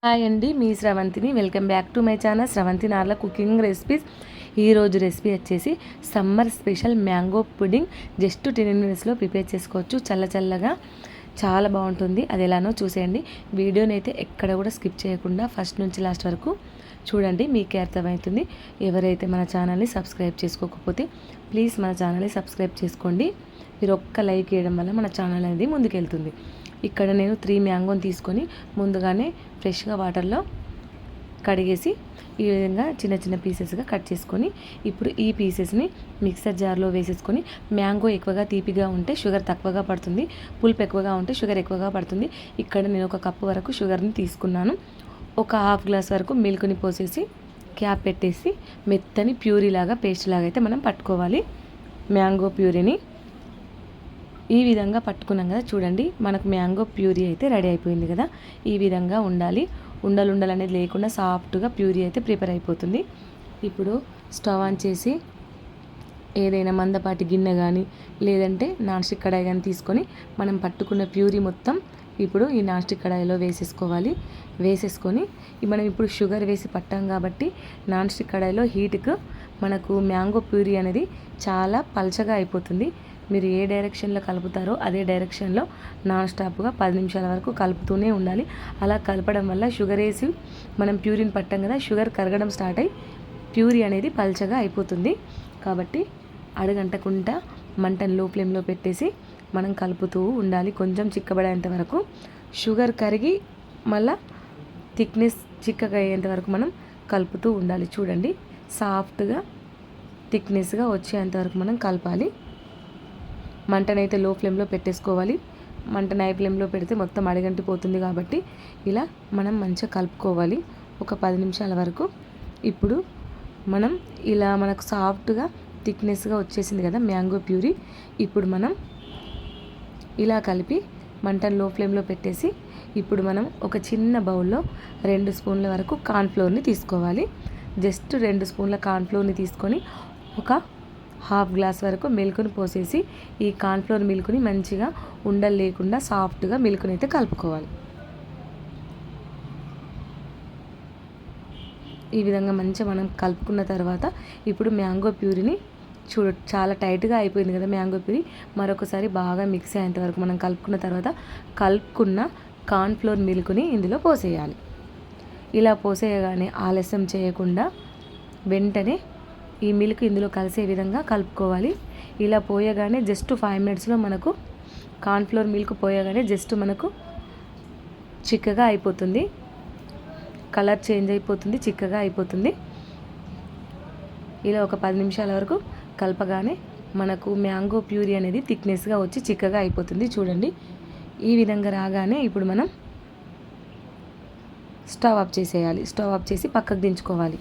Hi అండి, మీ స్రవంతిని. Welcome back to my channel Sravanthi Narla cooking recipes. ఈరోజు రెసిపీ వచ్చేసి summer special mango pudding. Just 10 మినిట్స్లో ప్రిపేర్ చేసుకోవచ్చు. చల్లగా చాలా బాగుంటుంది. అది ఎలానో చూసేయండి. వీడియోని అయితే ఎక్కడ కూడా స్కిప్ చేయకుండా ఫస్ట్ నుంచి లాస్ట్ వరకు చూడండి, మీకే అర్థమవుతుంది. ఎవరైతే మన ఛానల్ని సబ్స్క్రైబ్ చేసుకోకపోతే ప్లీజ్ మన ఛానల్ని సబ్స్క్రైబ్ చేసుకోండి. మీరు ఒక్క లైక్ చేయడం వల్ల మన ఛానల్ అనేది ముందుకెళ్తుంది. ఇక్కడ నేను 3 మ్యాంగోని తీసుకొని ముందుగానే ఫ్రెష్గా వాటర్లో కడిగేసి ఈ విధంగా చిన్న పీసెస్గా కట్ చేసుకొని ఇప్పుడు ఈ పీసెస్ని మిక్సర్ జార్లో వేసేసుకొని, మ్యాంగో ఎక్కువగా తీపిగా ఉంటే షుగర్ తక్కువగా పడుతుంది, పులుపు ఎక్కువగా ఉంటే షుగర్ ఎక్కువగా పడుతుంది. ఇక్కడ నేను 1 కప్పు వరకు షుగర్ని తీసుకున్నాను. ఒక హాఫ్ గ్లాస్ వరకు మిల్క్ని పోసేసి క్యాప్ పెట్టేసి మెత్తని ప్యూరీ లాగా పేస్ట్ లాగా అయితే మనం పట్టుకోవాలి. మ్యాంగో ప్యూరీని ఈ విధంగా పట్టుకున్నాం కదా, చూడండి మనకు మ్యాంగో ప్యూరీ అయితే రెడీ అయిపోయింది కదా. ఈ విధంగా ఉండాలి. ఉండలు అనేది లేకుండా సాఫ్ట్గా ప్యూరీ అయితే ప్రిపేర్ అయిపోతుంది. ఇప్పుడు స్టవ్ ఆన్ చేసి ఏదైనా మందపాటి గిన్నె కానీ లేదంటే నాన్ స్టిక్ కడాయి కానీ తీసుకొని మనం పట్టుకున్న ప్యూరీ మొత్తం ఇప్పుడు ఈ నాన్ స్టిక్ కడాయిలో వేసేసుకొని మనం ఇప్పుడు షుగర్ వేసి పట్టాం కాబట్టి నాన్ స్టిక్ కడాయిలో హీట్కు మనకు మ్యాంగో ప్యూరీ అనేది చాలా పల్చగా అయిపోతుంది. మీరు ఏ డైరెక్షన్లో కలుపుతారో అదే డైరెక్షన్లో నాన్ స్టాప్గా 10 నిమిషాల వరకు కలుపుతూనే ఉండాలి. అలా కలపడం వల్ల షుగర్ వేసి మనం ప్యూరీని పట్టాం కదా, షుగర్ కరగడం స్టార్ట్ అయ్యి ప్యూరీ అనేది పల్చగా అయిపోతుంది. కాబట్టి అడుగంటకుండా మంటను లో ఫ్లేమ్లో పెట్టేసి మనం కలుపుతూ ఉండాలి. కొంచెం చిక్కబడేంత వరకు షుగర్ కరిగి మళ్ళా థిక్నెస్ చిక్కగా అయ్యేంత వరకు మనం కలుపుతూ ఉండాలి. చూడండి, సాఫ్ట్గా థిక్నెస్గా వచ్చేంత వరకు మనం కలపాలి. మంటనైతే లో ఫ్లేమ్లో పెట్టేసుకోవాలి. మంటను హై ఫ్లేమ్లో పెడితే మొత్తం అడుగంటిపోతుంది కాబట్టి ఇలా మనం మంచిగా కలుపుకోవాలి ఒక 10 నిమిషాల వరకు. ఇప్పుడు మనం ఇలా మనకు సాఫ్ట్గా థిక్నెస్గా వచ్చేసింది కదా మ్యాంగో ప్యూరీ. ఇప్పుడు మనం ఇలా కలిపి మంటను లో ఫ్లేమ్లో పెట్టేసి ఇప్పుడు మనం ఒక చిన్న బౌల్లో 2 స్పూన్ల వరకు కార్న్ఫ్లోర్ని తీసుకోవాలి. జస్ట్ 2 స్పూన్ల కార్న్ఫ్లోర్ని తీసుకొని ఒక హాఫ్ గ్లాస్ వరకు మిల్క్ని పోసేసి ఈ కార్న్ఫ్లోర్ మిల్క్ని మంచిగా ఉండలు లేకుండా సాఫ్ట్గా మిల్క్ని అయితే కలుపుకోవాలి. ఈ విధంగా మంచిగా మనం కలుపుకున్న తర్వాత ఇప్పుడు మ్యాంగో ప్యూరీని చాలా టైట్గా అయిపోయింది కదా మ్యాంగో ప్యూరీ. మరొకసారి బాగా మిక్స్ అయ్యేంత వరకు మనం కలుపుకున్న తర్వాత కలుపుకున్న కార్న్ఫ్లోర్ మిల్క్ని ఇందులో పోసేయాలి. ఇలా పోసేయగానే ఆలస్యం చేయకుండా వెంటనే ఈ మిల్క్ ఇందులో కలిసే విధంగా కలుపుకోవాలి. ఇలా పోయగానే జస్ట్ 5 మినిట్స్లో మనకు కార్న్ఫ్లోర్ మిల్క్ పోయగానే జస్ట్ మనకు చిక్కగా అయిపోతుంది, కలర్ చేంజ్ అయిపోతుంది, చిక్కగా అయిపోతుంది. ఇలా ఒక 10 నిమిషాల వరకు కలపగానే మనకు మ్యాంగో ప్యూరీ అనేది థిక్నెస్గా వచ్చి చిక్కగా అయిపోతుంది. చూడండి, ఈ విధంగా రాగానే ఇప్పుడు మనం స్టవ్ ఆఫ్ చేసేయాలి. స్టవ్ ఆఫ్ చేసి పక్కకు దించుకోవాలి.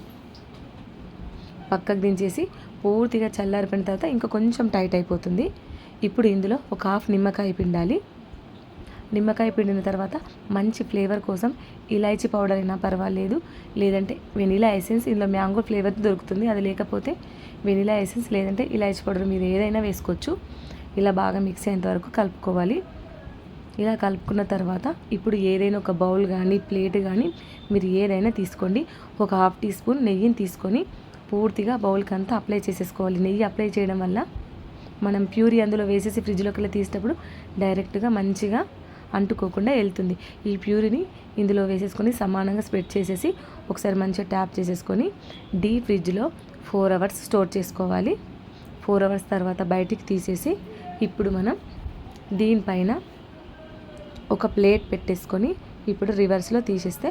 పక్కకు దించేసి పూర్తిగా చల్లారిపోయిన తర్వాత ఇంకా కొంచెం టైట్ అయిపోతుంది. ఇప్పుడు ఇందులో ఒక హాఫ్ నిమ్మకాయ పిండాలి. నిమ్మకాయ పిండిన తర్వాత మంచి ఫ్లేవర్ కోసం ఇలాచీ పౌడర్ అయినా పర్వాలేదు, లేదంటే వెనిలా ఎసెన్స్. ఇందులో మ్యాంగో ఫ్లేవర్ దొరుకుతుంది, అది లేకపోతే వెనిలా ఎసెన్స్ లేదంటే ఇలాచీ పౌడర్ మీరు ఏదైనా వేసుకోవచ్చు. ఇలా బాగా మిక్స్ అయ్యేంత వరకు కలుపుకోవాలి. ఇలా కలుపుకున్న తర్వాత ఇప్పుడు ఏదైనా ఒక బౌల్ కానీ ప్లేట్ కానీ మీరు ఏదైనా తీసుకోండి. ఒక హాఫ్ టీ స్పూన్ నెయ్యిని తీసుకొని పూర్తిగా బౌల్కి అంతా అప్లై చేసేసుకోవాలి. నెయ్యి అప్లై చేయడం వల్ల మనం ప్యూరీ అందులో వేసేసి ఫ్రిడ్జ్లోకి తీసేటప్పుడు డైరెక్ట్గా మంచిగా అంటుకోకుండా వెళ్తుంది. ఈ ప్యూరీని ఇందులో వేసేసుకొని సమానంగా స్ప్రెడ్ చేసేసి ఒకసారి మంచిగా ట్యాప్ చేసేసుకొని డీప్ ఫ్రిడ్జ్లో 4 అవర్స్ స్టోర్ చేసుకోవాలి. 4 అవర్స్ తర్వాత బయటికి తీసేసి ఇప్పుడు మనం దీనిపైన ఒక ప్లేట్ పెట్టేసుకొని ఇప్పుడు రివర్స్లో తీసేస్తే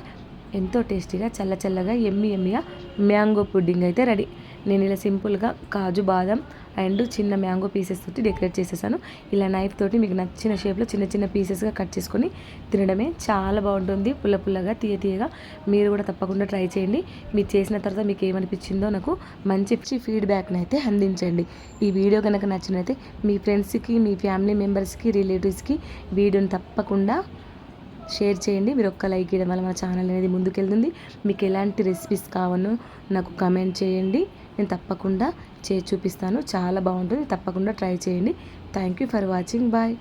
ఎంతో టేస్టీగా చల్లగా ఎమ్మిగా మ్యాంగో పుడ్డింగ్ అయితే రెడీ. నేను ఇలా సింపుల్గా కాజు బాదం అండ్ చిన్న మ్యాంగో పీసెస్ తోటి డెకరేట్ చేసేసాను. ఇలా నైఫ్ తోటి మీకు నచ్చిన షేప్లో చిన్న పీసెస్గా కట్ చేసుకొని తినడమే చాలా బాగుంటుంది. పుల్లగా తీయగా. మీరు కూడా తప్పకుండా ట్రై చేయండి. మీరు చేసిన తర్వాత మీకు ఏమనిపించిందో నాకు మంచి ఫీడ్బ్యాక్ని అయితే అందించండి. ఈ వీడియో కనుక నచ్చినైతే మీ ఫ్రెండ్స్కి, మీ ఫ్యామిలీ మెంబర్స్కి, రిలేటివ్స్కి వీడియోని తప్పకుండా షేర్ చేయండి. మీరు ఒక్క లైక్ చేయడం వల్ల మన ఛానల్ అనేది ముందుకెళ్తుంది. మీకు ఎలాంటి రెసిపీస్ కావాలో నాకు కమెంట్ చేయండి, నేను తప్పకుండా చేసి చూపిస్తాను. చాలా బాగుంటుంది, తప్పకుండా ట్రై చేయండి. Thank you for watching. Bye.